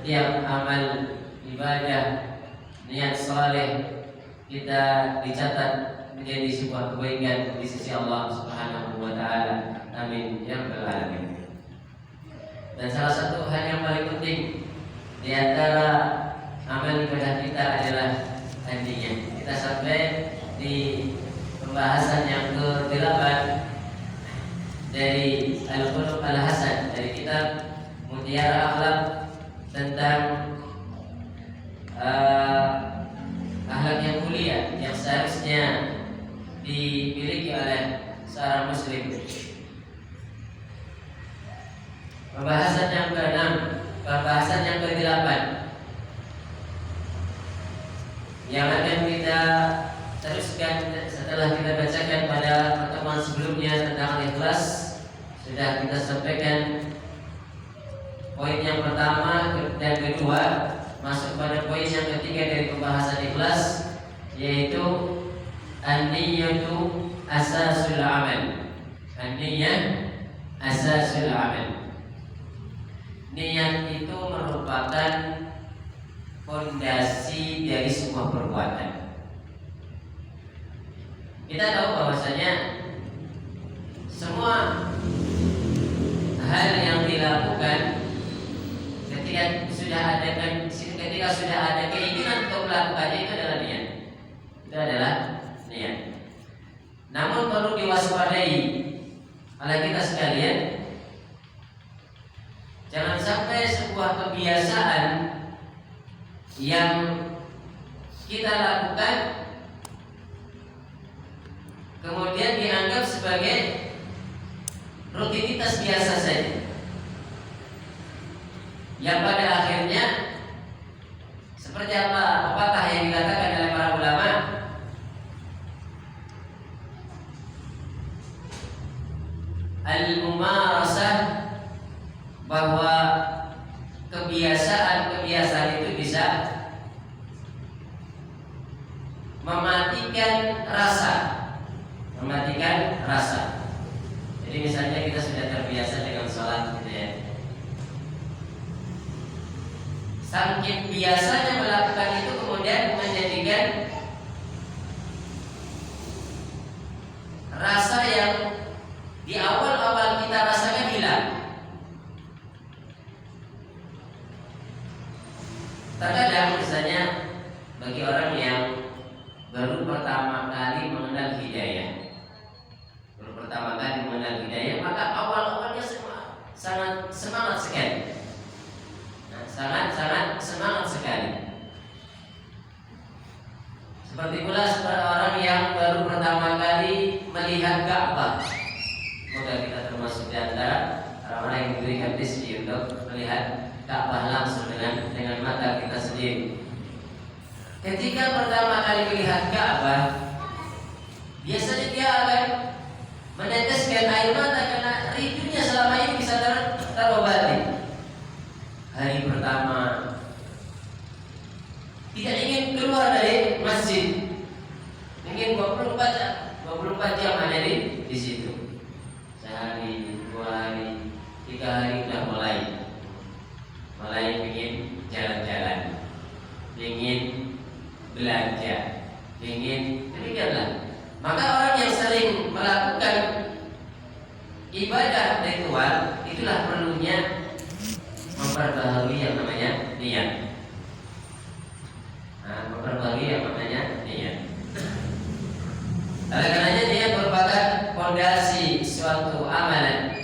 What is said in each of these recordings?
setiap amal ibadah niat saleh kita dicatat menjadi sebuah kebaikan di sisi Allah Subhanahu wa taala. Amin ya rabbal alamin. Dan salah satu hal yang paling penting di antara amal ibadah kita adalah niat. Kita sampai di pembahasan yang ke-8 dari Al-Khuluq Al-Hasan, dari kitab Mutiara Akhlak, tentang akhlak yang mulia yang seharusnya dimiliki oleh seorang muslim. Pembahasan yang ke-6, pembahasan yang ke-8 yang akan kita teruskan setelah kita bacakan pada pertemuan sebelumnya tentang ikhlas. Sudah kita sampaikan poin yang pertama dan kedua, masuk pada poin yang ketiga dari pembahasan ikhlas, yaitu an-niyatu asasul amal. An-niyah asasul amal. Niat itu merupakan fondasi dari sebuah perbuatan. Kita tahu bahwasanya semua hal yang dilakukan ketika sudah ada keinginan untuk melakukannya, itu adalah niat. Itu adalah niat. Namun perlu diwaspadai oleh kita sekalian, jangan sampai sebuah kebiasaan yang kita lakukan kemudian dianggap sebagai rutinitas biasa saja, yang pada akhirnya seperti apakah yang dikatakan oleh para ulama, al-mumarasah, bahwa kebiasaan itu bisa mematikan rasa. Jadi misalnya kita sudah terbiasa dengan sholat gitu ya, saking biasanya melakukan itu kemudian menjadikan rasa yang di awal-awal kita rasakan hilang. Terkadang misalnya bagi orang yang baru pertama kali mengenal hidayah, maka awal-awalnya sangat semangat sekali. Sangat semangat sekali. Seperti pula orang yang baru pertama kali melihat Ka'bah. Semoga kita termasuk di antara orang-orang yang diberikan rezeki untuk melihat Ka'bah langsung dengan mata kita sendiri. Ketika pertama kali melihat Ka'bah, biasanya dia akan meneteskan air mata karena rindunya selama ini bisa terobati. Hari pertama tidak ingin keluar dari masjid, ingin 24 jam ada di situ. Sehari, 2 hari, 3 hari sudah mulai ingin jalan-jalan, ingin belanja, ingin demikianlah. Maka orang yang sering melakukan ibadah ritual, itulah perlunya memperbaharui yang namanya niat. Memperbaharui yang namanya niat. Oleh karenanya niat merupakan fondasi suatu amalan.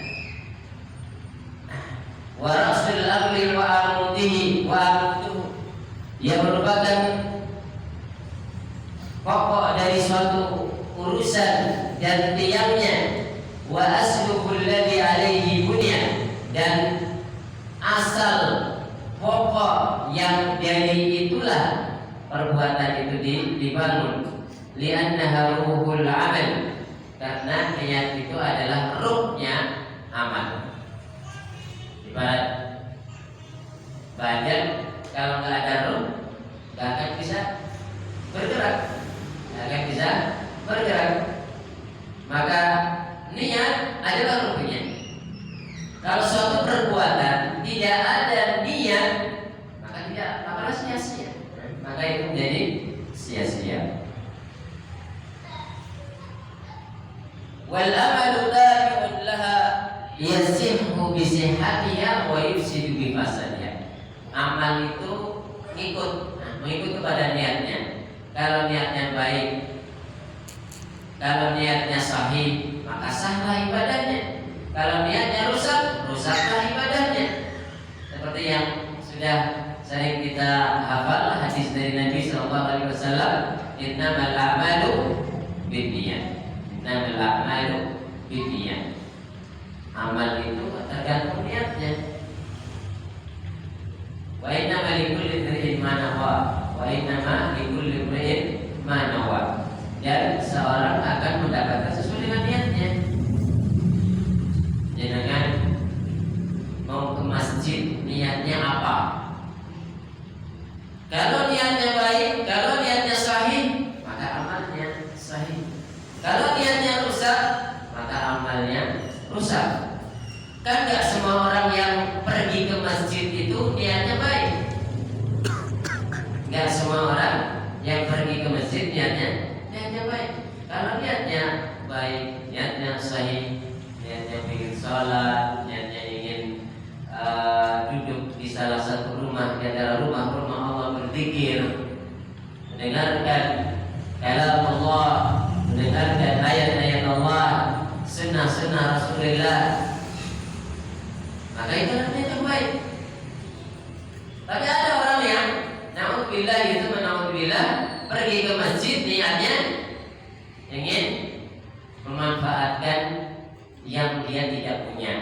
Wa rasul amri wa amudihi wa amuduhu, yang merupakan pokok dari suatu urusan dan tiangnya. Wa asluhul ladzi alaihi bunya, dan asal pokok yang dari itulah perbuatan itu dibangun. Li'annaha ruhul amal, karena niat itu adalah ruhnya amal. Ibarat badan, kalau nggak ada ruh nggak akan bisa bergerak, maka niat adalah ruhnya. Kalau suatu perbuatan tidak ada niat, sihatiha wa yufsidu bi fasadiha. Amal itu mengikut kepada niatnya. Kalau niatnya baik, kalau niatnya sahih, maka sahlah ibadahnya. Kalau niatnya rusak, rusaklah ibadahnya. Seperti yang sudah sering kita hafal hadis dari Nabi SAW, innamal a'malu binniyat. Innamal a'malu binniyat. Amal itu tergantung niatnya. Wa innama likulli imri'in ma nawa. Wa innama likulli imri'in ma nawa. Dan seorang akan mendapatkan sesuai dengan niatnya. Jangan mau ke masjid niatnya apa? Kalau niatnya baik, kalau niatnya sahih, maka amalnya sahih. Kalau niatnya rusak, maka amalnya rusak. Kan gak semua orang yang pergi ke masjid itu niatnya baik. Gak semua orang yang pergi ke masjid niatnya baik. Kalau niatnya baik, niatnya sahih, niatnya ingin sholat, niatnya ingin duduk di salah satu rumah di antara rumah-rumah Allah, berzikir, mendengarkan kalam Allah, mendengarkan ayat-ayat Allah, sunnah-sunnah Rasulullah, maka itu namanya yang baik. Tapi ada orang yang na'udzubillah pergi ke masjid niatnya ingin memanfaatkan yang dia tidak punya,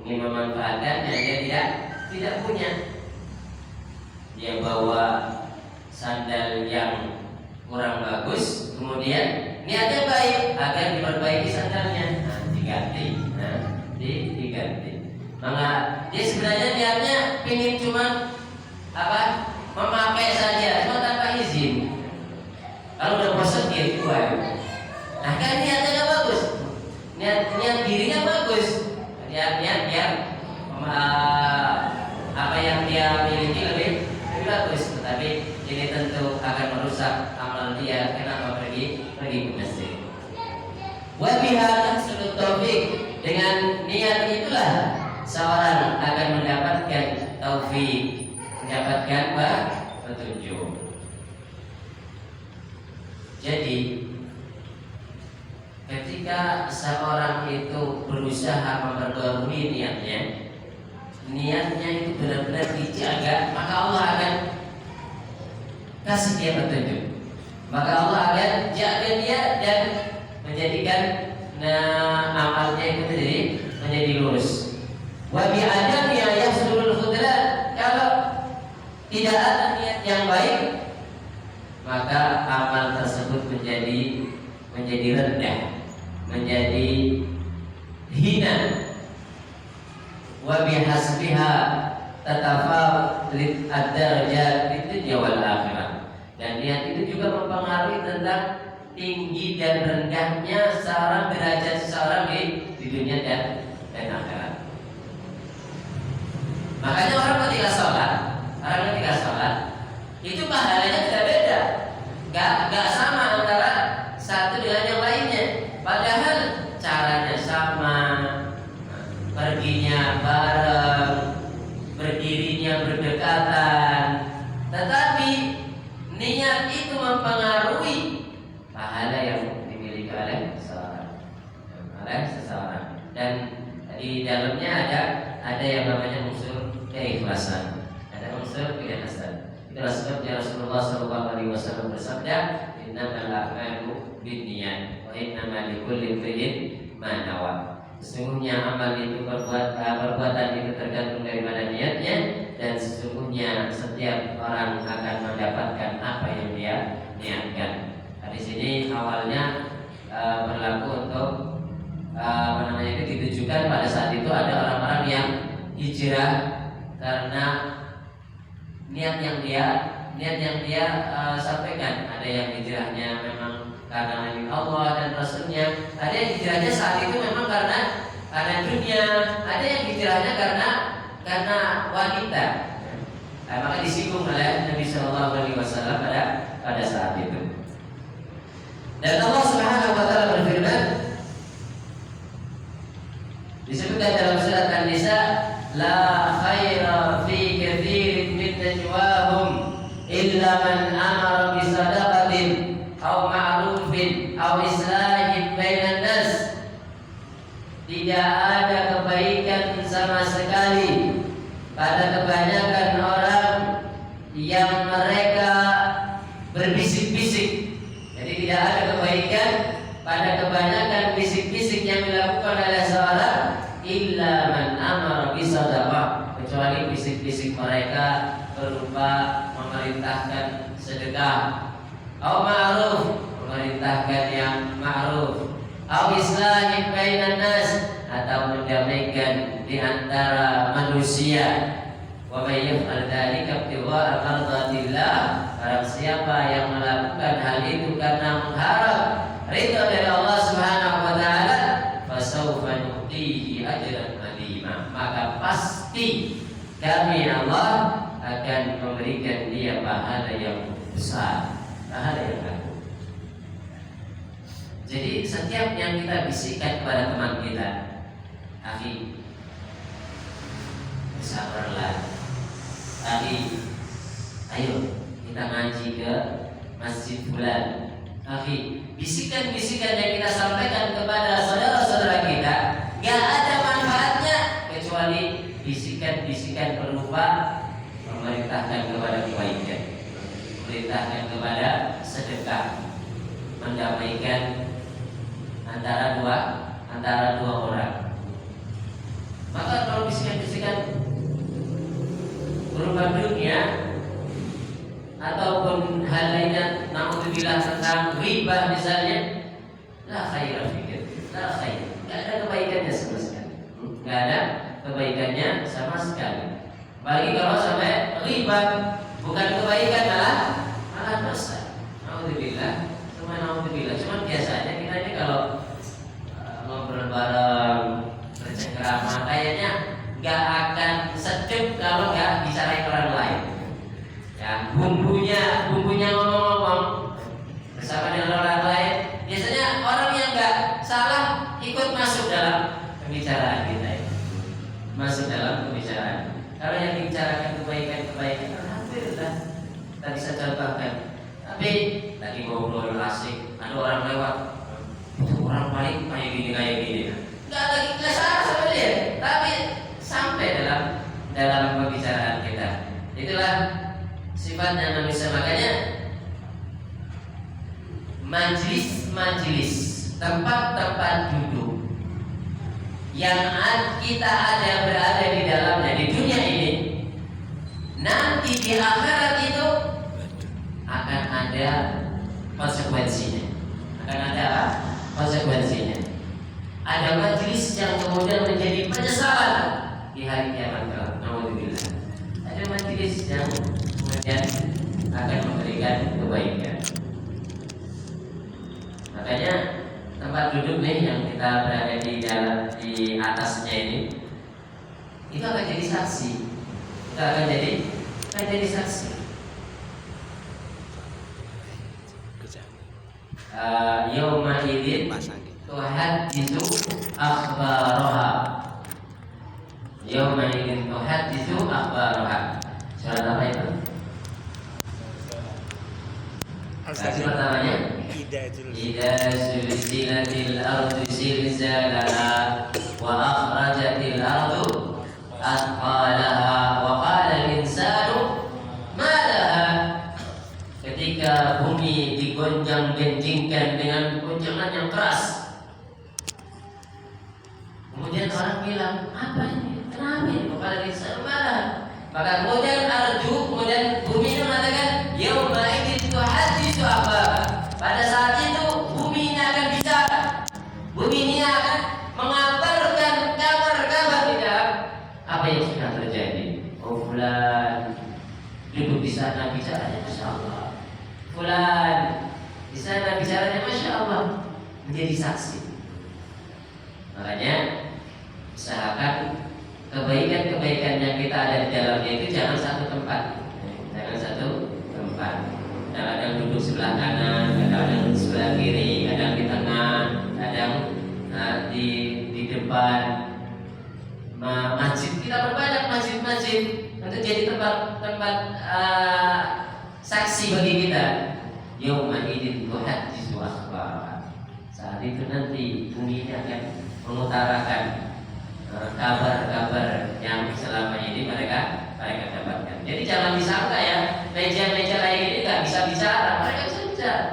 ingin memanfaatkan yang dia tidak punya. Dia bawa sandal yang kurang bagus, kemudian niatnya baik agar diperbaiki sandalnya, diganti. Maka dia sebenarnya niatnya ingin cuma memakai saja, cuma tanpa izin. Kalau udah bosan dia jual. Nah kan niatnya nggak bagus, niat dirinya bagus, niat apa yang dia miliki lebih bagus, tetapi ini tentu akan merusak amal dia. Kenapa pergi ke masjid? Wa biha tahsulu taufik. Dengan niat itulah seorang akan mendapatkan taufik, mendapatkan petunjuk. Jadi ketika seorang itu berusaha memperbarui niatnya itu benar-benar dijaga, maka Allah akan kasih dia petunjuk. Maka Allah akan jaga dia dan menjadikan amalnya itu menjadi lurus. Wa bi adami yahsulul khudran. Kalau tidak ada niat yang baik, maka amal tersebut menjadi rendah, menjadi hina. Wa bihasbiha tatafawut ad-darajat fid dunya wal akhirah. Dan niat itu juga mempengaruhi tentang tinggi dan rendahnya seorang, derajat seseorang di dunia dan akhirat. Makanya orang ketika sholat itu pahalanya tidak beda, gak sama antara satu dengan yang lainnya. Padahal caranya sama, perginya bareng, berdirinya berdekatan, tetapi niat itu mempengaruhi pahala yang dimiliki oleh seseorang. Dan di dalamnya ada yang namanya unsur keikhlasan, ada unsur keikhlasan. Itulah sebabnya Rasulullah SAW bersabda, innamal a'malu binniyat wa innamal likulli imri'in ma nawa. Sesungguhnya amal itu perbuatan itu tergantung daripada niatnya, dan sesungguhnya setiap orang akan mendapatkan apa yang dia niatkan. Di sini awalnya berlaku untuk itu ditujukan pada saat itu ada orang-orang yang hijrah karena niat yang dia sampaikan. Ada yang hijrahnya memang karena Allah dan Rasulnya, ada yang hijrahnya saat itu memang karena dunia, ada yang hijrahnya karena wanita. Maka disinggung oleh Nabi SAW pada saat itu. Dan Allah Subhanahu wa taala berfirman, disebutkan dalam surat An-Nisa, la khaira fi katsirin min najwahum illa man amara bi sadaqatin aw ma'rufin aw islahin bainan nas. Tidak ada kebaikan sama sekali pada kebanyakan orang yang mereka berbisik-bisik. Jadi tidak ada kebaikan pada kebanyakan bisik-bisik yang dilakukan oleh seorang illa man amara bi sadaqah, kecuali bisik-bisik mereka berupa memerintahkan sedekah, atau ma'ruf, memerintahkan yang ma'ruf, atau islahin bainan nas, atau mendamaikan di antara manusia. Wa may yaf'al dzalika ibtigha'a mardatillah, barang siapa yang melakukan hal itu karena mengharap ridha dari Allah Subhanahu wa taala, fasawfa nu'tihi ajran 'azima, maka pasti kami Allah akan memberikan dia pahala yang besar, pahala yang agung. Jadi setiap yang kita bisikkan kepada teman kita, akhi, bersabarlah, akhi, ayo kita ngaji ke masjid fulan. Akhi, bisikan-bisikan yang kita sampaikan kepada saudara-saudara kita gak ada manfaatnya kecuali bisikan-bisikan berupa memerintahkan kepada kebaikan, memerintahkan kepada sedekah, mendamaikan antara dua orang. Maka kalau bisikan-bisikan berupa dunia ataupun hal lainnya, naudzubillah tentang riba misalnya, la khaira fikir, la khair, nggak ada kebaikannya sama sekali, nggak ada kebaikannya sama sekali. Apalagi kalau sampai riba, bukan kebaikan malah dosa. Naudzubillah, cuman biasanya kita ini kalau ngobrol bareng, bercengkrama, kayaknya nggak akan sejuk kalau nggak bicarain orang lain. Ya, bumbunya ngomong-ngomong bersama dengan orang lain. Biasanya orang yang nggak salah ikut masuk dalam pembicaraan kita ini. Masuk dalam pembicaraan. Kalau yang dibicarakan kebaikan, alhamdulillah kita bisa contohkan. Tapi lagi ngobrol asik, ada orang lewat, orang paling kayak gini. Nggak lagi salah sama dia, tapi sampai dalam pembicaraan kita. Itulah sifatnya manusia. Makanya majlis-majlis, tempat-tempat duduk yang kita ada berada di dalamnya di dunia ini, nanti di akhirat itu akan ada konsekuensinya. Konsekuensinya. Ada majlis yang kemudian menjadi penyesalan di hari kiamat kelak. Naudzubillah. Ada majlis yang kemudian akan memberikan kebaikan. Makanya tempat duduk nih yang kita berada di atasnya ini, itu akan jadi saksi. Itu akan jadi saksi. Yauma idzin tuhadditsu akhbaraha. Yauma idzin tuhadditsu akhbaraha. Surat apa itu? Ayat pertamanya, idza zulzilatil ardu zilzalaha wa akhrajatil ardu athqalaha wa qala al-insanu ma laha. Ketika bumi digonjang-ganjingkan dengan gonjangan yang keras, kemudian orang bilang, apa ini? Kenapa ini? Wa qala al-insanu ma laha. Maka kemudian kemudian bumi itu mengatakan, yauma idzin tuhadditsu akhbaraha. Pada saat itu bumi ini akan bicara. Bumi ini akan mengabarkan kabar-kabar di dalam apa yang sudah terjadi. Oh, fulan duduk di sana bicaranya Masya Allah. Fulan di sana bicaranya Masya Allah. Menjadi saksi. Makanya usahakan kebaikan-kebaikan yang kita ada di dalamnya itu jangan satu tempat. Kadang duduk sebelah kanan, kadang duduk sebelah kiri, kadang di tengah, kadang di depan. Masjid kita berbanyak masjid untuk jadi tempat saksi bagi kita. Yauma idzin tuhaddisu akhbaraha. Saat itu nanti bumi ini akan mengutarakan kabar-kabar yang selama ini mereka dapatkan. Jadi jangan disangka ya, meja-meja kayak ini nggak bisa bicara. Mereka bisa bicara.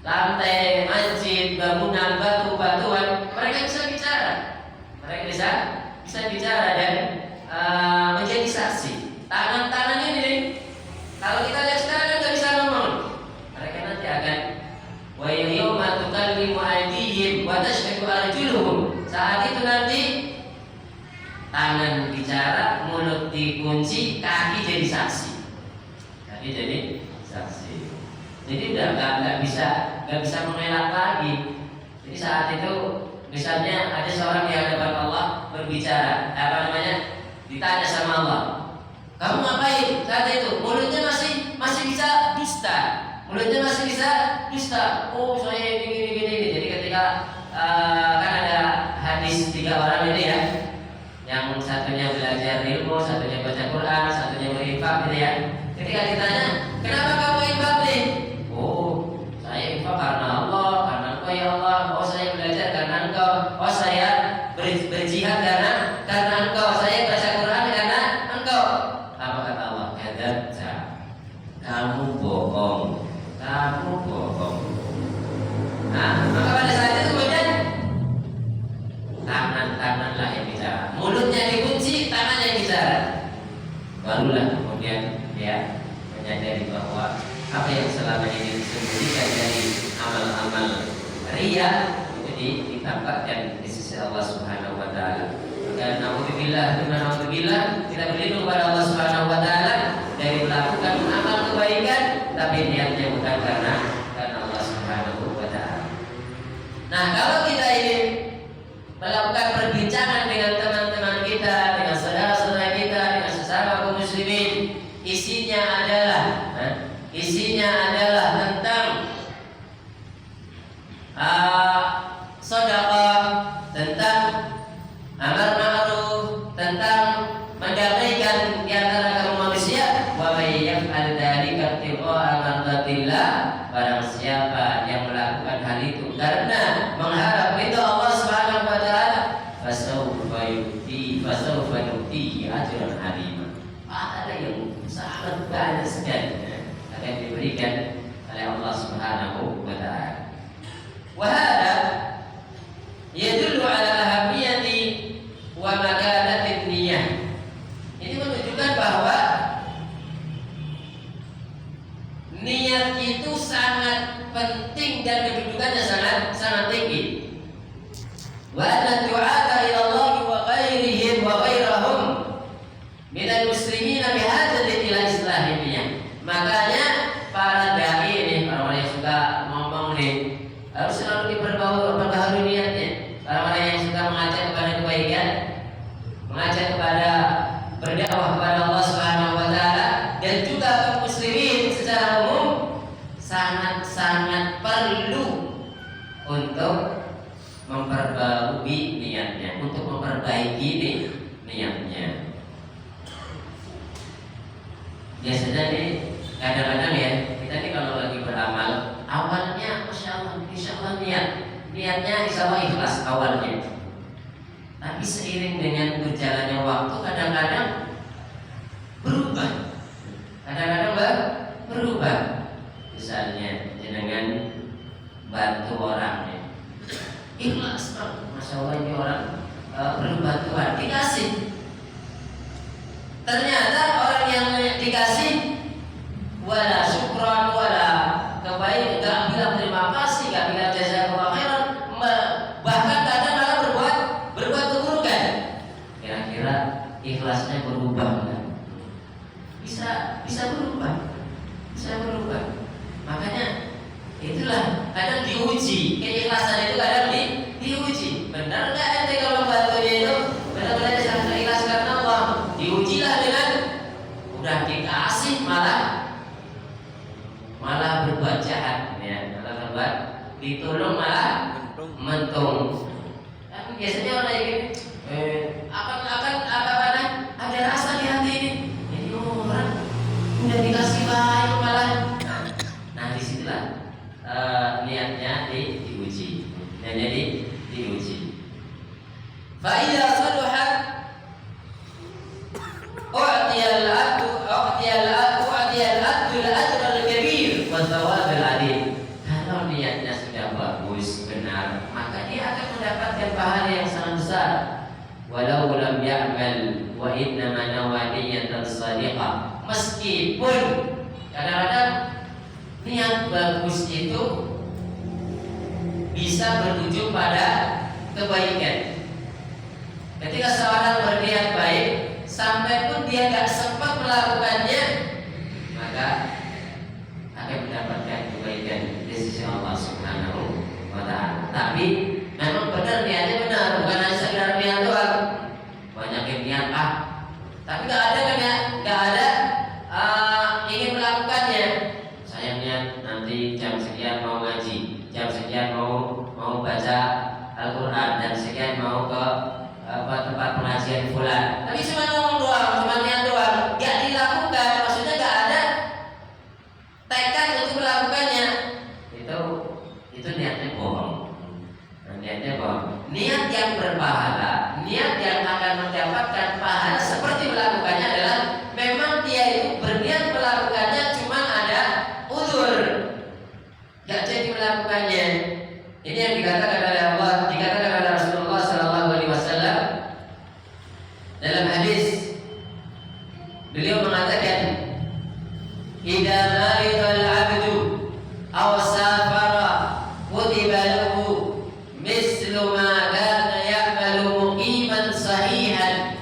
Lantai masjid, bangunan, batu-batuan, mereka bisa bicara. Mereka bisa bicara dan menjadi saksi. Tangan-tangan ini, kalau kita lihat sekarang kan nggak bisa ngomong. Mereka nanti akan wa yawma tukallimu aydihim wa tashhadu arjuluhum. Saat itu nanti tangan bicara, mulut dikunci, kaki jadi saksi. Kaki jadi saksi. Jadi udah nggak bisa mengelak lagi. Jadi saat itu misalnya ada seorang di hadapan Allah berbicara, ditanya sama Allah, kamu ngapain saat itu? Mulutnya masih bisa dusta. Mulutnya masih bisa dusta. Oh saya gini. Jadi ketika kan ada hadis 3 orang ini ya, yang satunya belajar ilmu, satunya baca Quran, satunya berinfak gitu ya. Ketika ditanya, kenapa kamu infak nih? Oh, saya infak karena Allah, karena Engkau ya Allah. Oh, saya belajar karena Engkau. Oh, saya berjihad karena Engkau. Saya baca Quran karena Engkau. Apa kata Allah? Kadzabta. Kamu bohong. Nah, maka pada saat itu kemudian tangan-tanganlah yang bicara, mulutnya dikunci, tangannya yang bicara. Barulah kemudian dia menyadari bahwa apa yang selama ini disembunyikan dari amal-amal riya itu ditampakkan di sisi Allah Subhanahu wa taala. Dan naudzubillah kita berlindung kepada Allah Subhanahu wa taala dari melakukan amal kebaikan tapi niatnya bukan karena Allah Subhanahu wa taala. Nah, kalau kita ini melakukan perbincangan dengan teman-teman kita, dengan saudara-saudara kita, dengan sesama kaum muslimin, isinya adalah tentang sedekah, tentang amar ma'ruf, tentang mendamaikan di antara kaum manusia. Wa may yaf'al dzalika ibtigha'a mardatillah, barang siapa yang melakukan hal itu karena mengharap ridha Allah Subhanahu wa taala, fasawfa yutihi ajran 'azima. Ada yang sangat banyak sekali akan diberikan oleh Allah Subhanahu wa taala. Wa hada yadullu ala ahamiyati wa makanati niyyah. Ini menunjukkan bahwa niat itu sangat penting dan kedudukannya sangat tinggi. Wa anna du'ata ila Allah wa ghairihim wa ghairahum minal muslimina bihajati ila islahihim. Makanya para dai ini, orang yang suka ngomong nih, harus selalu diperbaharui niatnya. Orang yang suka mengajak kepada kebaikan, mengajak kepada berdakwah kepada Allah Subhanahu wa taala dan juga kaum muslimin secara umum sangat perlu untuk memperbaiki niatnya, untuk memperbaiki niatnya. Biasanya nih kadang-kadang ya kita nih kalau lagi beramal awalnya masya Allah, insya Allah niatnya insya Allah ikhlas awalnya. Tapi seiring dengan berjalannya waktu kadang-kadang berubah. Misalnya jenengan bantu orang ya, ikhlas, masya Allah ini orang perlu bantuan, dikasih. Ternyata orang yang dikasih wala syukran wala kebaikan, gak bilang terima kasih, gak bilang jazakallahu khairan, bahkan kadang malah berbuat keburukan. Kira-kira ikhlasnya berubah enggak? Bisa berubah. Makanya itulah kadang diuji, keikhlasan itu kadang diuji. Benar nggak ente kalau membantunya itu benar-benar sangat ikhlas karena Allah? Diujilah dengan udah dikasih malah berbuat jahat, ya, malah berbuat ditolong malah mentung. Tapi biasanya orang yang gini akan ada rasa imannya diuji. Fa idza saluhat u'tiyal abdu al-ajr al-kabir wa thawab al-'adim. Kalau niatnya sudah bagus, benar, maka dia akan mendapatkan pahala yang sangat besar. Walau lam ya'mal wa innama nawadiyatan shadiqah. Meskipun kadang-kadang niat bagus itu bisa berujung pada kebaikan. Ketika seorang berniat baik, sampai pun dia gak sempat melakukannya, maka akan mendapatkan kebaikan di sisi Allah Subhanahu wa Ta'ala. Tapi memang benar niatnya benar, bukan hanya sekedar niat doang. Banyak yang niat tapi gak ada ingin melakukannya. Saya niat nanti jam sekian mau ngaji, jam sekian mau baca Al-Quran, dan sekian mau ke tempat pengajian fulan. Tapi cuma ngomong doang, cuma niat doang, gak dilakukan. Maksudnya gak ada tekad untuk melakukannya. Itu niatnya bohong. Niatnya bohong. Niat yang berpahala, niat yang akan mendapatkan pahala seperti melakukannya adalah memang dia itu berniat melakukannya, cuma ada uzur, gak jadi melakukannya. Ini yang dikatakan oleh Allah, dikatakan oleh Rasulullah SAW dalam hadis. Beliau mengatakan, "Idza marida al-'abdu aw safara kutiba lahu mislu ma kana ya'malu muqiman sahihan."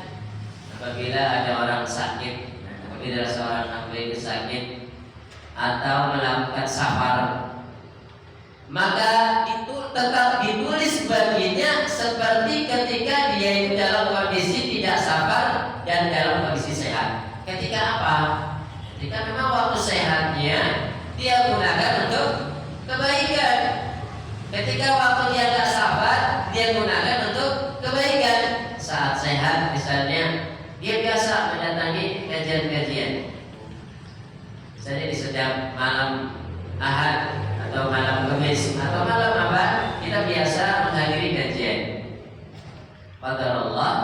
Apabila ada orang sakit, apabila seorang hamba itu sakit atau melakukan safar, maka itu tetap ditulis baginya seperti ketika dia itu dalam kondisi tidak safar dan dalam kondisi sehat. Ketika apa? Ketika memang waktu sehatnya dia gunakan untuk kebaikan. Ketika waktu dia tidak safar, dia gunakan untuk kebaikan. Saat sehat misalnya, dia biasa mendatangi kajian-kajian. Misalnya di setiap malam Ahad atau malam Kamis atau malam apa, kita biasa menghadiri kajian. Qadarullah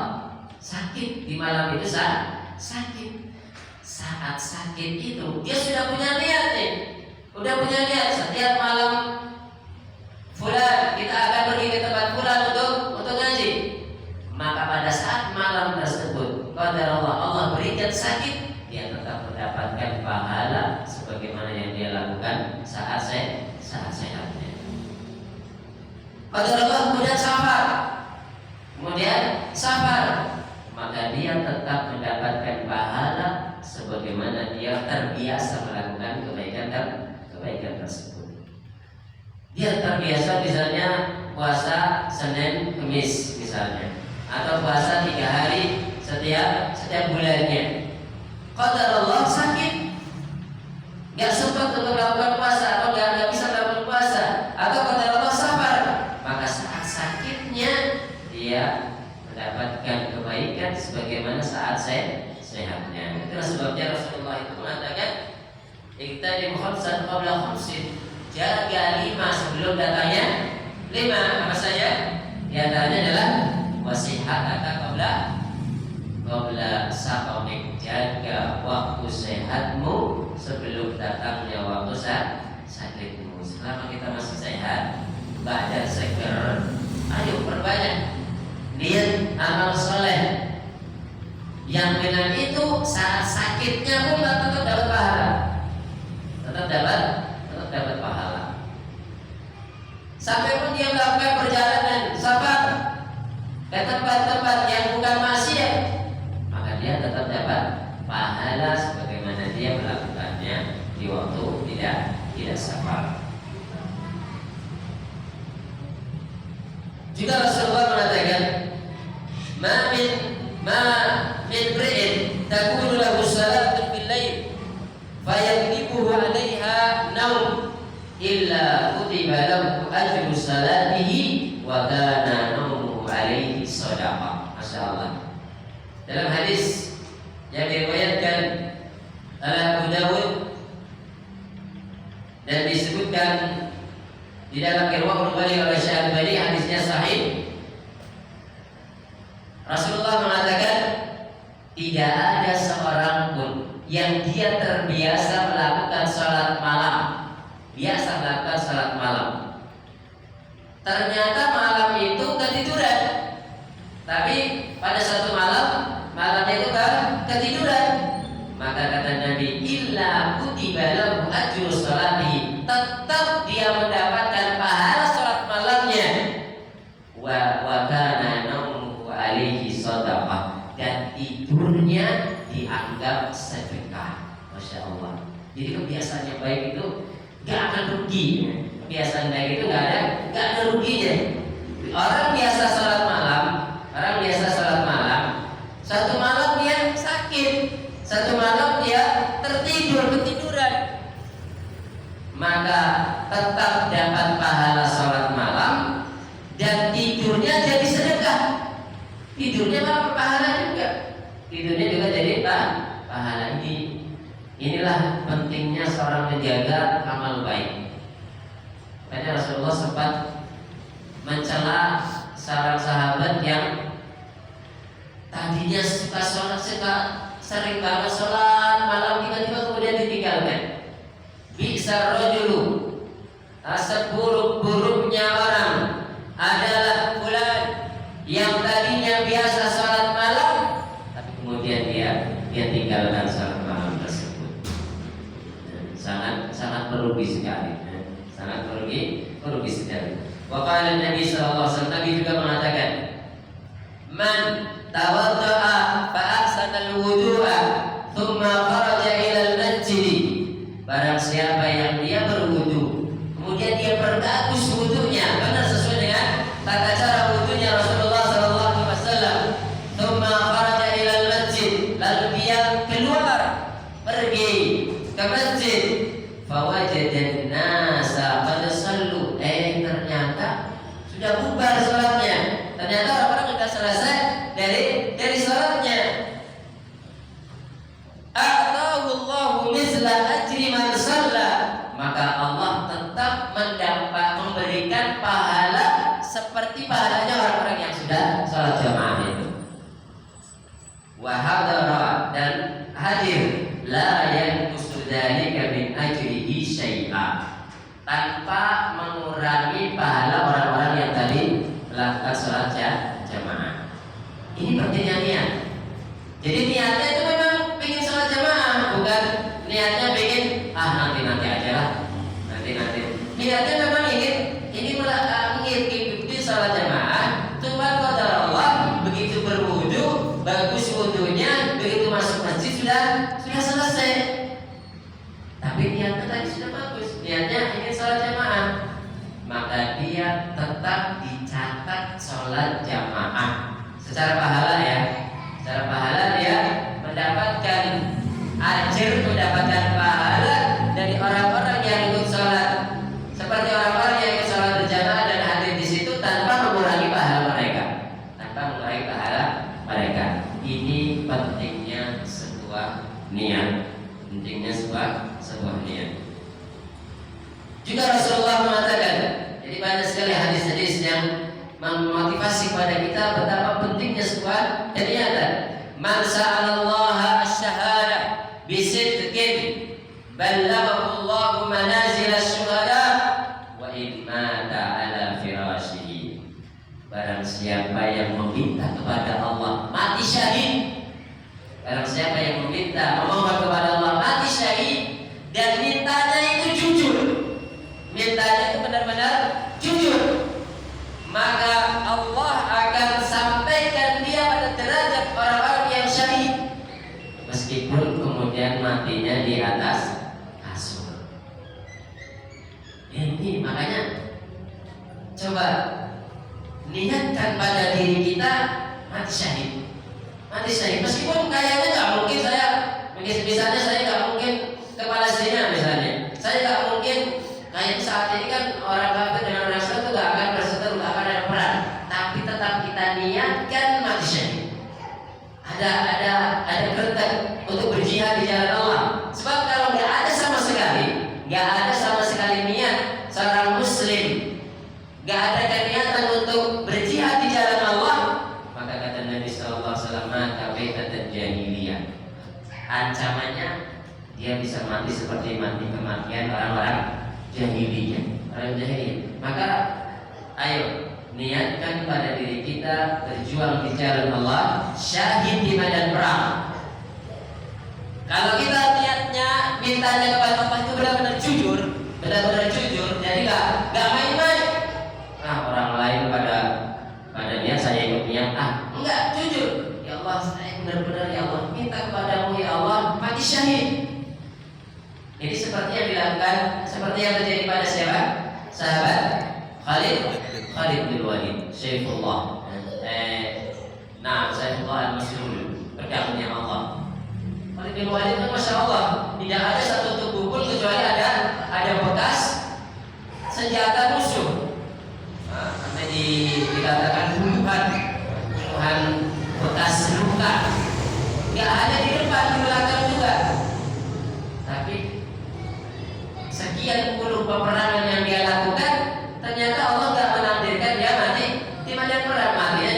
sakit di malam itu sakit. Saat sakit itu dia sudah punya niat nih, udah punya niat setiap malam fulan kita akan pergi ke tempat fulan untuk ngaji. Maka pada saat malam tersebut, qadarullah Allah berikan sakit, dia tetap mendapatkan pahala sebagaimana yang dia lakukan saat sehatnya. Qadarullah kemudian safar, maka dia tetap mendapatkan pahala sebagaimana dia terbiasa melakukan kebaikan tersebut. Dia terbiasa misalnya puasa Senin Kamis misalnya, atau puasa 3 hari setiap bulannya. Qadarullah sakit, gak sempat untuk melakukan puasa atau gak bisa melakukan puasa, atau qadarullah safar, maka saat sakitnya dia mendapatkan kebaikan sebagaimana saat sehatnya. Itulah sebabnya Rasulullah itu mengatakan, "Iqtadim khamsan qabla khamsin." Jaga 5 sebelum datangnya 5. Apa saja? Di antaranya adalah wasihataka qabla saqamik. Jaga waktu sehatmu sebelum datangnya waktu sakitmu. Selama kita masih sehat, badan seger, ayo perbanyak niat amal soleh, yang dengan itu saat sakitnya pun tetap dapat pahala, tetap dapat pahala. Sampai pun dia melakukan perjalanan safar ke tempat-tempat yang bukan maksiat, maka dia tetap dapat pahala sebagaimana dia melakukannya di waktu tidak safar. Juga Rasulullah mengatakan, ma min ri'in takunu lahu salatun bil lail fayaghlibuhu 'alaiha naum illa kutiba lahu ajru salatihi wa kana naumuhu 'alaihi shadaqah. Masyaallah. Dalam hadis yang diriwayatkan oleh Abu Dawud dan disebutkan di Di dalam Irwaul Ghalil oleh Syalbani, hadisnya sahih. Rasulullah mengatakan tidak ada seorang pun yang dia terbiasa melakukan salat malam, biasa melakukan salat malam, ternyata malam itu ketiduran. Tapi pada satu malamnya itu ketiduran. Maka kata Nabi, illa kutiba lahu ajru sholatihi, tetap dia mendapatkan pahala salat malamnya. Wa kana naumu alaihi shadaqah, dan tidurnya dianggap sedekah. Masya Allah. Jadi kebiasaan yang baik itu gak akan rugi. Kebiasaan baik itu gak ada ruginya. Orang biasa salat malam, satu malam dia sakit, satu malam dia ketiduran, maka tetap dapat pahala salat malam dan tidurnya jadi sedekah. Tidurnya malah berpahala juga. Tidurnya juga jadi pahala. Inilah pentingnya seorang menjaga amal baik. Karena Rasulullah sempat mencela seorang sahabat yang tadinya suka sholat, sering banget sholat malam, tiba-tiba kemudian ditinggalkan. Bisa rajulu, seburuk-buruknya orang adalah fulan yang tadinya biasa sholat malam, tapi kemudian dia tinggalkan sholat malam tersebut. Sangat merugi sekali. Sangat merugi sekali. Wa qala Nabi sallallahu alaihi wasallam, Nabi juga mengatakan, man tawadda'a fa ahsana al-wudu'a thumma kharaja ila al-masjid, barang siapa yang dia berwudu kemudian dia perbagus wudunya benar sesuai dengan tata cara wudunya Rasulullah sallallahu alaihi wasallam, thumma kharaja ila al-masjid, lalu dia keluar pergi ke masjid, fawajadan nasa qad sallu, ternyata sudah bubar salatnya, ternyata orang-orang sudah selesai dari salatnya. A'tahu Allahu misla ajri man shalla, maka Allah tetap memberikan pahala seperti pahalanya orang-orang yang sudah salat jamaah itu. Wa hadara, dan hadir, la yanqusu dzalika min ajrihi syai'a, tanpa mengurangi pahala orang-orang yang tadi melakukan salat jamaah. Ini pentingnya niat. Jadi niatnya itu memang ingin salat jamaah, bukan niatnya ingin nanti aja lah, nanti. Niatnya memang ingin mengikuti salat jamaah. Cuma qadar Allah, begitu berwudu, bagus wudunya, begitu masuk masjid sudah selesai. Tapi niatnya tadi sudah bagus, niatnya ingin salat jamaah, maka dia tetap dicatat salat jamaah secara pahala ya. Secara pahala dia mendapatkan ajr, mendapatkan pahala dari orang-orang yang ikut salat, seperti orang-orang yang ikut salat berjamaah dan hadir di situ tanpa mengurangi pahala mereka. Ini pentingnya sebuah niat. Juga Rasulullah mengatakan, jadi banyak sekali hadis-hadis yang memotivasi pada kita betapa pentingnya sebuah niatan. Man sa'alallaha asy-syahada bisidqin ballaghahu Allahu manazil asy-syuhada wa in mata ala firashihi. Barang siapa yang meminta kepada Allah mati syahid, barang siapa yang meminta memohon kepada Allah mati syahid dan mintanya itu jujur, mintanya itu benar-benar jujur, maka Allah akan sampaikan dia pada derajat orang-orang yang syahid, meskipun kemudian matinya di atas kasur. Ini makanya coba niatkan pada diri kita mati syahid. Meskipun kayaknya nggak mungkin misalnya saya nggak mungkin ke Palestina misalnya, saya nggak mungkin kayak saat ini kan orang kafir dengan orang Islam itu nggak akan berseteru, nggak akan ada perang, tapi tetap kita niatkan mati syahid. Ada kertas untuk berjihad di jalan Allah. Sebab kalau nggak ada sama sekali niat seorang muslim ancamannya dia bisa mati seperti mati kematian orang-orang jahiliyah, orang jahiliyah. Maka ayo niatkan pada diri kita berjuang di jalan Allah, syahid di medan perang. Kalau kita niatnya mintanya kepada Allah itu benar-benar jujur, jadi nggak main-main. Nah, orang lain pada niat saya ikut niat, enggak, jujur. Ya Allah, saya benar-benar ya Allah minta kepadamu ya Allah mati syahid. Jadi seperti yang dilakukan, seperti yang terjadi pada siapa? Sahabat Khalid bin Walid, Saifullah. Saifullah al-Maslul, pedangnya Allah. Khalid bin Walid itu masya Allah, tidak ada satu tubuh pun kecuali ada bekas senjata musuh. Sampai dikatakan Tuhan bekas luka. Tidak ada di depan, di belakang juga. Tapi sekian puluh peperangan yang dia lakukan, ternyata Allah nggak menakdirkan dia mati di medan perang, matinya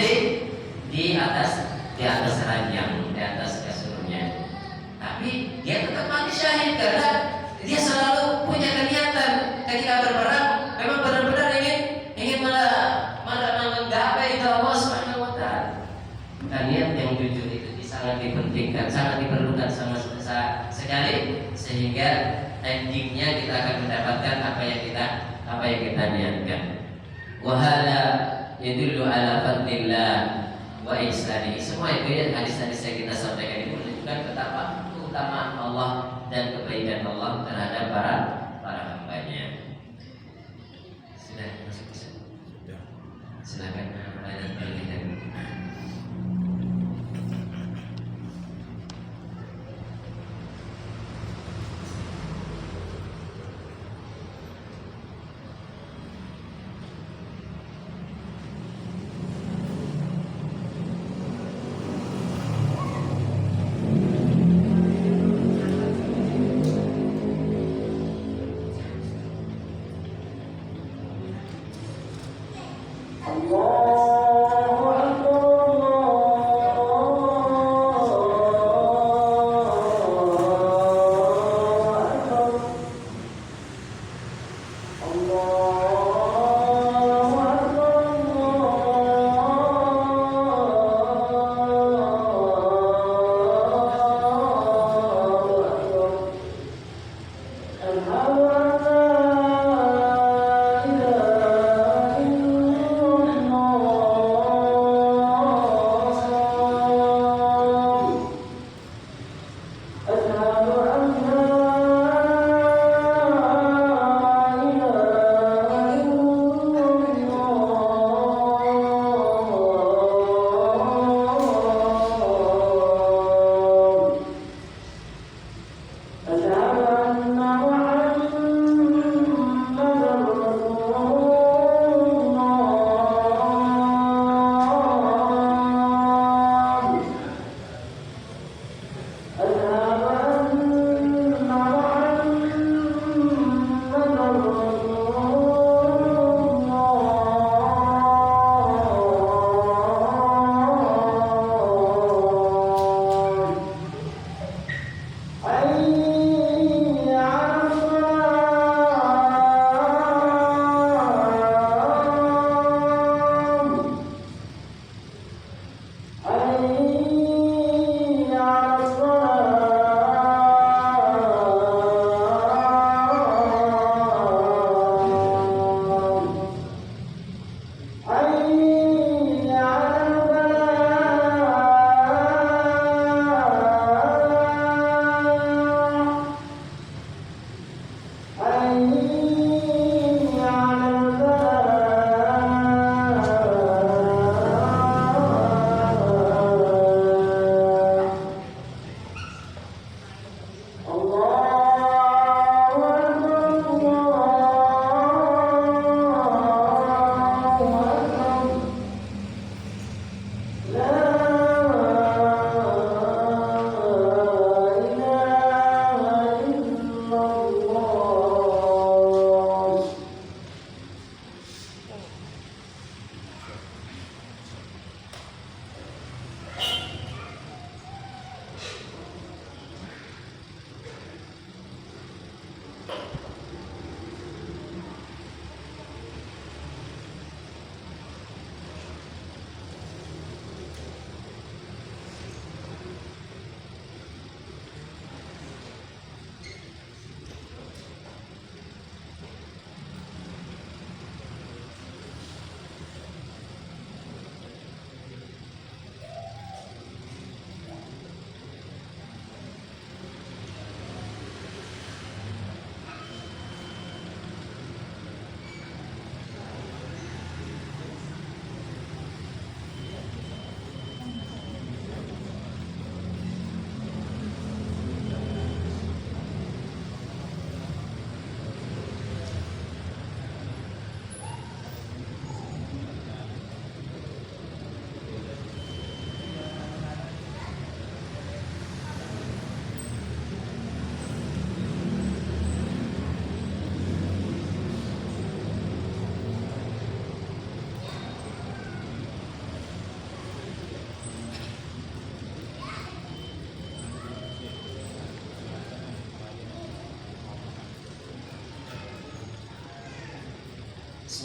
di atas ranjang, di atas kasurnya. Tapi dia tetap mati syahid karena dia selalu punya keniatan ketika berperang, memang benar-benar ingin menggapai itu Allah Subhanahu wa Ta'ala. Niat yang jujur itu sangat dipentingkan, sangat diperlukan sama sekali, sehingga endingnya kita akan mendapatkan apa yang kita niatkan. Wahala yadullu ala fadlillah wa ihsanihi. Semua itu ya hadis-hadis yang kita sampaikan ini menunjukkan betapa keutamaan Allah dan kebaikan Allah terhadap para hambanya. Sudah masuk ke sana. Silakan ada pertanyaan.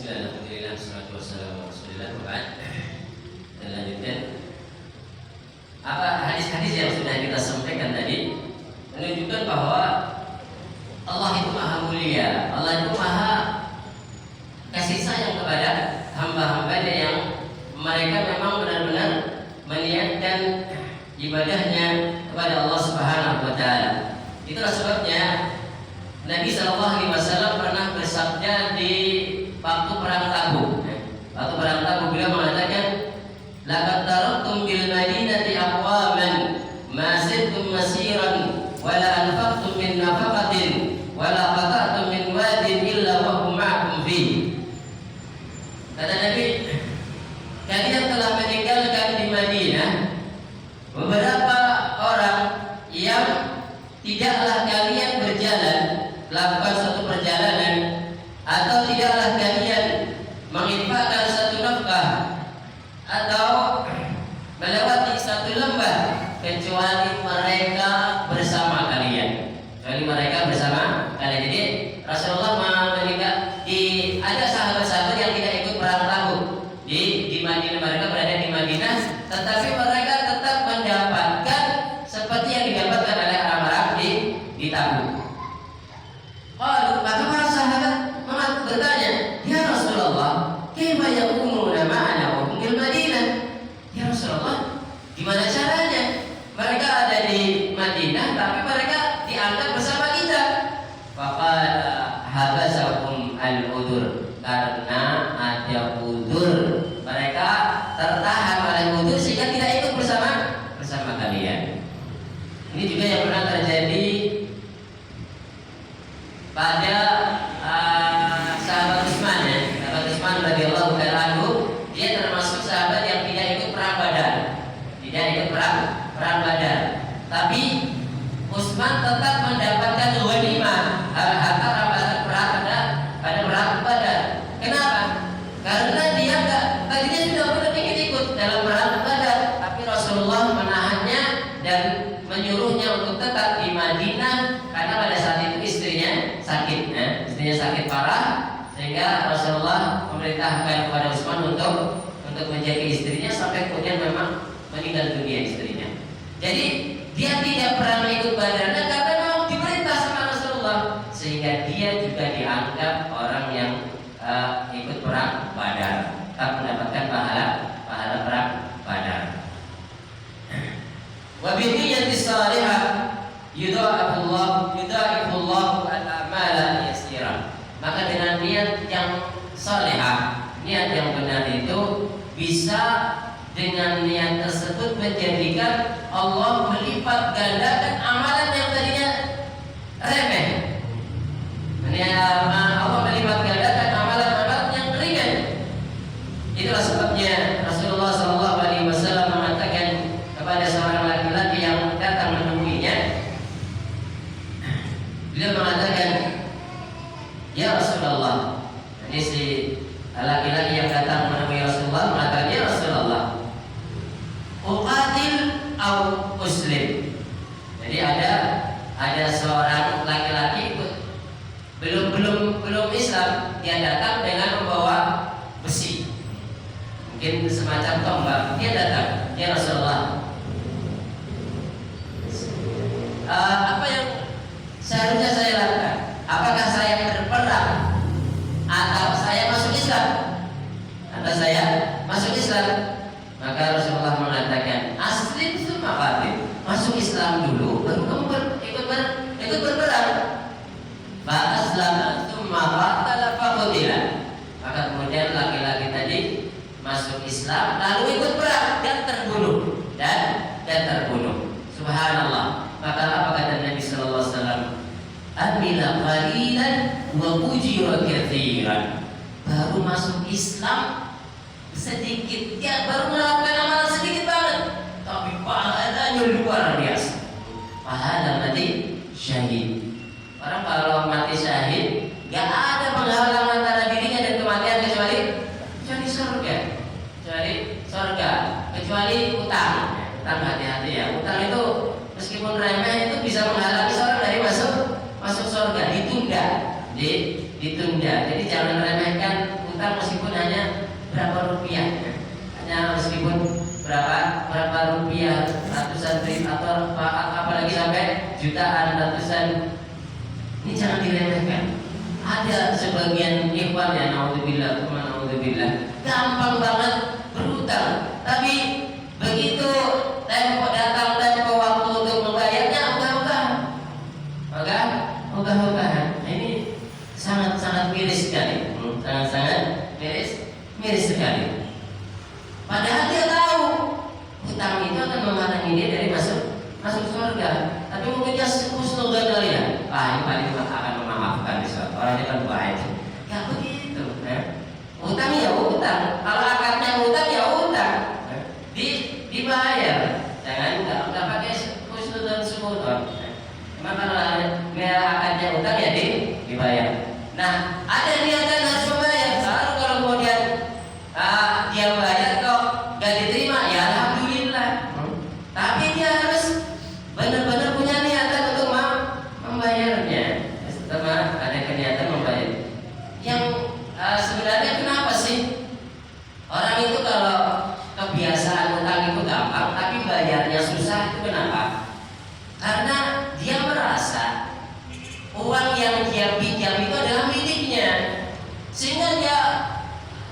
Bismillah, alhamdulillah, wassalatu wassalamu ala rasulillah. Dan lanjutkan apa hadis-hadis yang sudah kita sampaikan tadi menunjukkan bahwa Allah itu maha mulia, Allah itu maha kasih sayang kepada hamba-hambanya yang mereka memang benar-benar meniatkan ibadahnya kepada Allah Subhanahu wa taala. Itulah sebabnya Nabi SAW pernah bersabda di waktu perang Tabuk. Waktu perang Tabuk beliau mengatakan, "Laqad taraktum bil madinati aqwaman ma sirtum masiran wa la anfaqtum min nafaqatin wa la qata'tum min wadin illa wa hum ma'akum fi." Kata Nabi, kalian telah meninggalkan di Madinah beberapa orang yang tidaklah kalian berjalan lakukan suatu perjalanan atau tidaklah kalian menginfakkan satu nafkah atau melewati satu lembah kecuali mereka bersama kalian. Kecuali mereka bersama kalian. Jadi Rasulullah meninggal ada sahabat-sahabat yang tidak ikut perang Tabuk di Madinah, mereka berada di Madinah, tetapi mereka tetap mendapatkan seperti yang didapatkan oleh orang-orang di Tabuk. Maka para sahabat bertanya, "Ya Rasulullah, kaifa yakumuna ma'ana wa hum fil Madinah?" Ya Rasulullah, gimana caranya? Mereka ada di Madinah tapi mereka dianggap bersama kita. Faqala habasahum al-udur, karena ada udur. Mereka tertahan oleh udur sehingga tidak ikut bersama kalian. Ini juga yang pernah terjadi pada sahabat Utsman, ya. Sahabat Utsman radhiyallahu taala anhu, dia termasuk sahabat yang tidak ikut perang Badar. Tidak ikut perang Badar. Tapi Utsman tetap mendapatkan ghanimah harta rampasan perang pada perang Badar. Kenapa? Karena dia tadinya sudah pernah ikut dalam perang Badar, tapi Rasulullah menahannya dan menyuruhnya untuk tetap di Madinah karena pada saat itu istrinya sakit, istrinya sakit parah, sehingga Rasulullah memerintahkan kepada Utsman untuk menjaga istrinya sampai kemudian memang meninggal dunia istrinya. Jadi dia tidak pernah ikut Badar karena memang diperintah sama Rasulullah, sehingga dia juga dianggap orang yang ikut perang Badar, tak mendapatkan pahala perang Badar. Wa bi niyyati shalihah yudha'ifullah al-a'mala yasira. Maka dengan niat yang salihah, niat yang benar itu bisa dengan niat tersebut menjadikan Allah melipat gandakan amalan yang tadinya remeh. Allah melipat gandakan amalan-amalan yang ringan. Itulah sebabnya Rasulullah SAW mengatakan kepada seorang laki-laki yang datang menemuinya, beliau mengatakan, "Ya Rasulullah." Ini si laki-laki yang datang menemui Rasulullah mengatakan, "Ya Rasulullah, uqatil au muslim." Jadi ada seorang laki-laki belum Islam, dia datang dengan membawa besi, mungkin semacam tombak. Dia datang, "Ya Rasulullah, apa yang seharusnya saya lakukan? Apakah saya berperang atau saya masuk Islam?" Maka Rasulullah mengatakan, "Aslim tsumma qatil." Masuk Islam dulu, baru kamu ikut berperang. Fa aslama tsumma qatala fa qutila. Maka kemudian laki-laki tadi masuk Islam lalu ikut perang dan terbunuh. Subhanallah. Maka apa kata Nabi sallallahu alaihi wasallam? "Amila qalilan wa ujira katsiran." Baru masuk Islam sedikit, dia baru melakukan amalan sedikit banget, tapi pahalanya luar biasa. Pahala mati syahid. Orang kalau mati syahid, gak ada penghalang antara dirinya dan kematian kecuali surga, kecuali utang. Utang hati-hati ya. Utang itu meskipun remeh itu bisa menghalangi seorang dari masuk surga. Ditunda. Jadi jangan remehkan utang meskipun hanya berapa rupiah, hanya meskipun berapa rupiah, ratusan ribu atau apalagi sampai jutaan, ratusan. Ini jangan diremehkan. Ada sebagian ikhwan yang naudzubillah, gampang banget berutang, tapi begitu tempo datang, tempo waktu untuk membayarnya ogah-ogahan. Nah, ini sangat miris sekali, sangat miris sekali. Padahal dia tahu hutang itu akan menghalangi dia dari masuk surga, tapi mungkin dia husnuzon kali ya. Ini paling akan memaafkan besok. Orang ini kan baik. Ya begitu. Hutang ya hutang. Kalau akadnya hutang ya hutang. Dibayar. Jangan nggak pakai husnuzon suudon. Cuma kalau akadnya hutang ya dibayar. Nah, ada niatan harus membayar. Baru kalau kemudian dia bayar kok nggak diterima, ya alhamdulillah. Tapi dia harus benar-benar punya niatan untuk membayarnya. Setelah ada niatan membayar. Yang sebenarnya kenapa sih orang itu kalau kebiasaan utang itu gampang, tapi bayarnya susah, itu kenapa? Karena dia merasa uang yang dia pinjam itu adalah miliknya, sehingga dia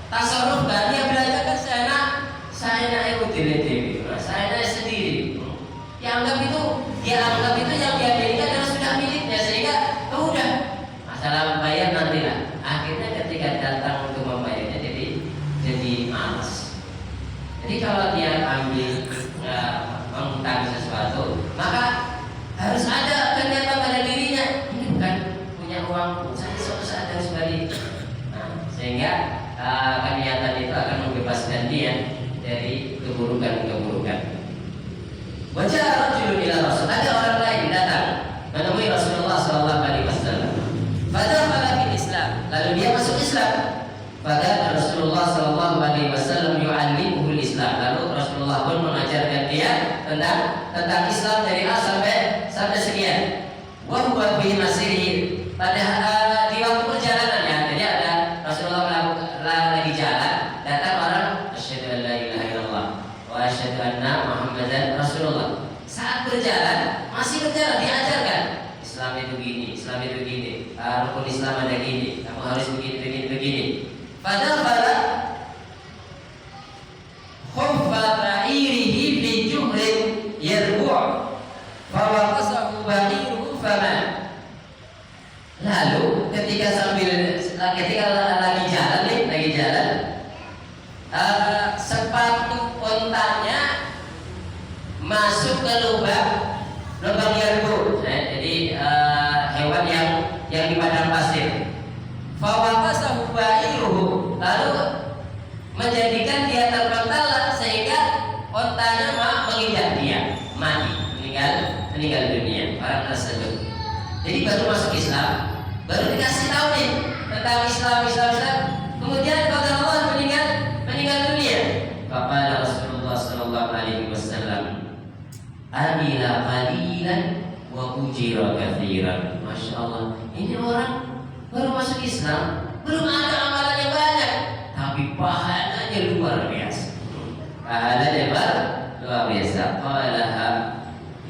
tasarrufkan, dia belanjakan saya dewi, saya sendiri. Dia anggap itu yang dia miliki adalah sudah miliknya, sehingga udah masalah bayar nantilah. Akhirnya ketika datang untuk membayarnya jadi malas. Jadi kalau dia ambil mengutang sesuatu, maka harus ada kenyataan pada dirinya, ini bukan punya uang, saya suatu saat harus balik. Sehingga kenyataan itu akan membebaskan dia dari keburukan. Wajah rajulun ila Rasul, ada orang lain datang menemui Rasulullah SAW. Fadakhala fil Islam, lalu dia masuk Islam. Pada Rasulullah SAW yu'allimuhul Islam, lalu Rasulullah pun mengajarkan dia tentang Islam dari A sampai sekian. Wa huwa fi masirihi, pada di waktu perjalanannya. Jadi ada Rasulullah lagi jalan, datang orang, asyhadu an la ilaha illallah wa asyhadu anna Muhammadan Rasulullah. Saat berjalan, masih berjalan, diajarkan Islam itu gini, rukun Islam ada gini, kamu harus begini. Padahal khuffa ra'irihi fi juhrin yarbu' fa waqasahu ba'iruhu faman. Lalu ketika lagi jalan, sepatu ontanya masuk ke lubang yarbu', jadi hewan yang di padang pasir. Fa waqasahu ba'iruhu, lalu menjadikan dia terbentang sehingga ontanya menginjak dia, mati, meninggal dunia, orang tersebut. Jadi baru masuk Islam, baru dikasih tahu nih tentang Islam. Kemudian kata Allah meninggal dunia. Kata Rasulullah SAW, amila qalilan wa ujira katsiran. Masya Allah, ini orang baru masuk Islam, belum ada amalan yang banyak, tapi pahalanya luar biasa. Qalaha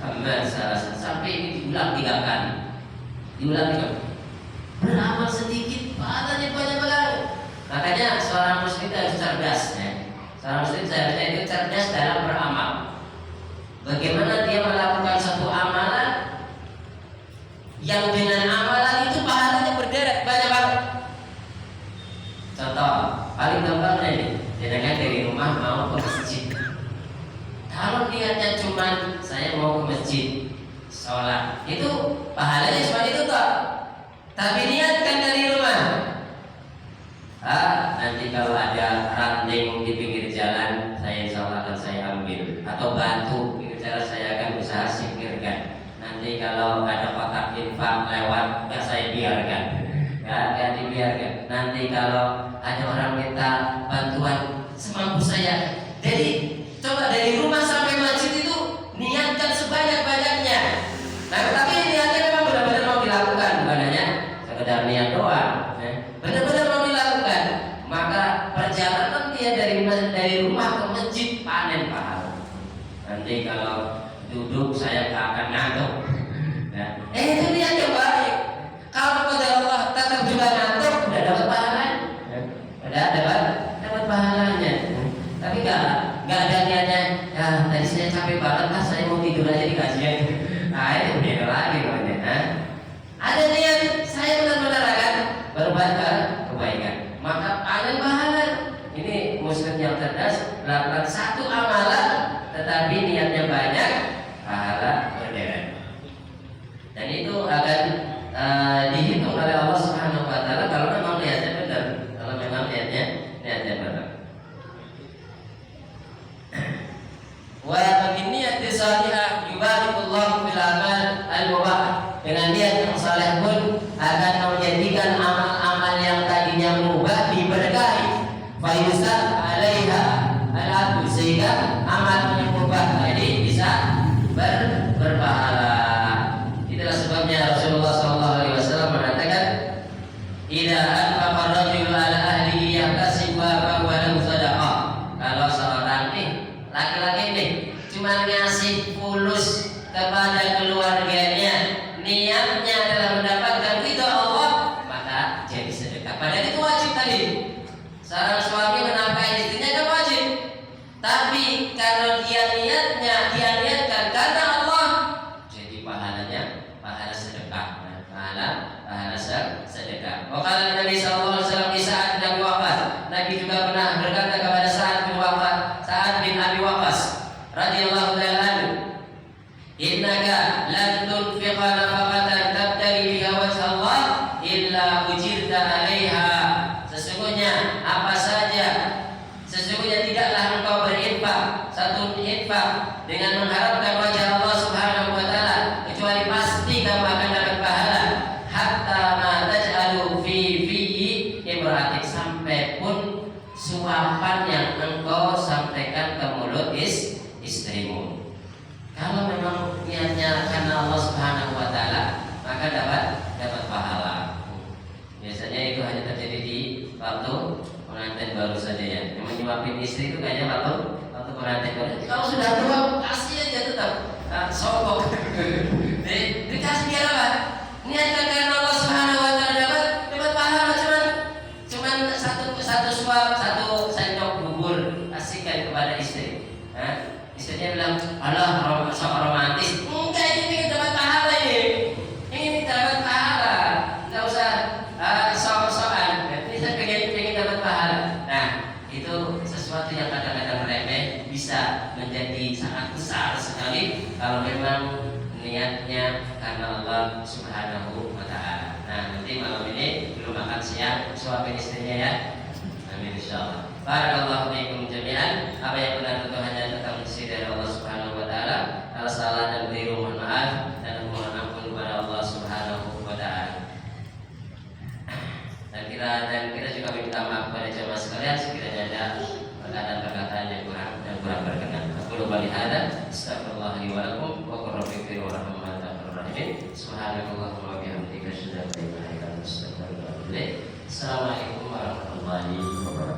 Hamad salasan, sampai ini diulang 3 kali. Beramal sedikit, pahalanya banyak banget. Makanya seorang muslim itu harus cerdas, ya. Seorang muslim seharusnya itu cerdas dalam beramal. Bagaimana dia melakukan satu amalan yang dengan amalan itu pahalanya berderet banyak banget. Contoh paling gampang ini, jangan dari rumah mau ke masjid. Kalau niatnya cuma saya mau ke masjid sholat, itu pahalanya cuma itu toh. Tapi niatkan dari rumah. Nanti kalau ada ranting di pinggir jalan, saya insya Allah akan saya ambil. Atau batu pinggir jalan, saya akan usaha singkirkan. Nanti kalau ada kotak infak lewat, ya saya biarkan. Ya dibiarkan. Nanti kalau ada orang minta bantuan, semampu saya. Jadi coba dari rumah sampai masjid itu niatkan sebanyak-banyaknya. Nah, tapi niatnya memang benar-benar mau dilakukan, bukan hanya sekedar niat doang. Benar-benar mau dilakukan. Maka melakukan satu amalan tetapi niatnya banyak, pahala berderet. Dan itu akan dihitung oleh Allah Subhanahu wa taala kalau memang niatnya benar, kalau memang niatnya benar. Wa binniyati salihah yubarikullahu fil amal al-mubah. Dengan niat yang saleh pun akan menjadikan amal-amal yang tadinya mubah diberkahi. Fa yusab 'alaiha al-abdu, sehingga amal yang mubah tadi bisa berpahala. Itulah sebabnya Rasulullah SAW mengatakan, "Idza anfaqa ar-rajulu 'ala ahlihi yahtasibu fa huwa lahu shadaqah." Kalau seorang laki-laki nih cuma ngasih fulus kepada keluarganya, niatnya adalah mendapatkan ridha Allah, maka jadi sedekah. Padahal itu wajib tadi. Seorang suami menafkahi istrinya kan wajib. Tapi kalau dia niatkan karena Allah, jadi pahala sedekah. Pahala sedekah. Wakala Nabi sallallahu alaihi wasallam di saat Nabi wafat, Nabi juga pernah berkata kepada Sa'ad bin Abi Waqqas radhiyallahu ta'ala anhu, "Innaka lan tunfiqa nafaqatan tabtaghi biha wajha Allah illa ujirta 'alaiha." Sesungguhnya tidaklah engkau berinfak satu infak dengan mengharapkan wajah Allah Subhanahu wa taala kecuali pasti kamu akan dapat pahala. Hatta ma taj'alu fi imra'atik, sampai pun suapan yang engkau sampaikan ke mulut istrimu. Kalau memang niatnya karena Allah Subhanahu wa taala, maka dapat pahala. Biasanya itu hanya terjadi di waktu pengantin baru saja ya. Yang menyuapin istri itu kayaknya waktu pengantin baru. Kalau sudah tua kasih aja tetap sokok. Dikasih biar apa? Niatkan karena Allah Subhanahu wa taala dapat pahala, cuman satu suap, satu sendok bubur kasihkan kepada istri. Istrinya bilang, "Alah, sok romantis." Enggak, ini dapat pahala ini. Ini dapat pahala. Enggak usah sok-sokan. Ini saya pengen dapat pahala. Nah, itu sesuatu yang kadang-kadang remeh bisa menjadi sangat besar sekali kalau memang niatnya karena Allah Subhanahu wa taala. Nah, nanti malam ini belum makan siang, suapin istrinya ya. Amin insyaallah. Barakallahu fiikum jami'an. Apa yang benar itu hanya tentang isi dari Allah Subhanahu wa taala. Kalau salah dan keliru mohon maaf dan mohon ampun kepada Allah Subhanahu wa taala. Dan kita juga minta maaf kepada jemaah sekalian sekiranya ada perkataan-perkataan yang kurang berkenan. Aku lupa lihada. Astagfirullah li wa lakum wa qur rabbi fir wa rahmatullahi rahim. Subhanakallahumma wa bihamdika asyhadu an la ilaha illa anta astaghfiruka wa atubu ilaik. Assalamualaikum warahmatullahi wabarakatuh.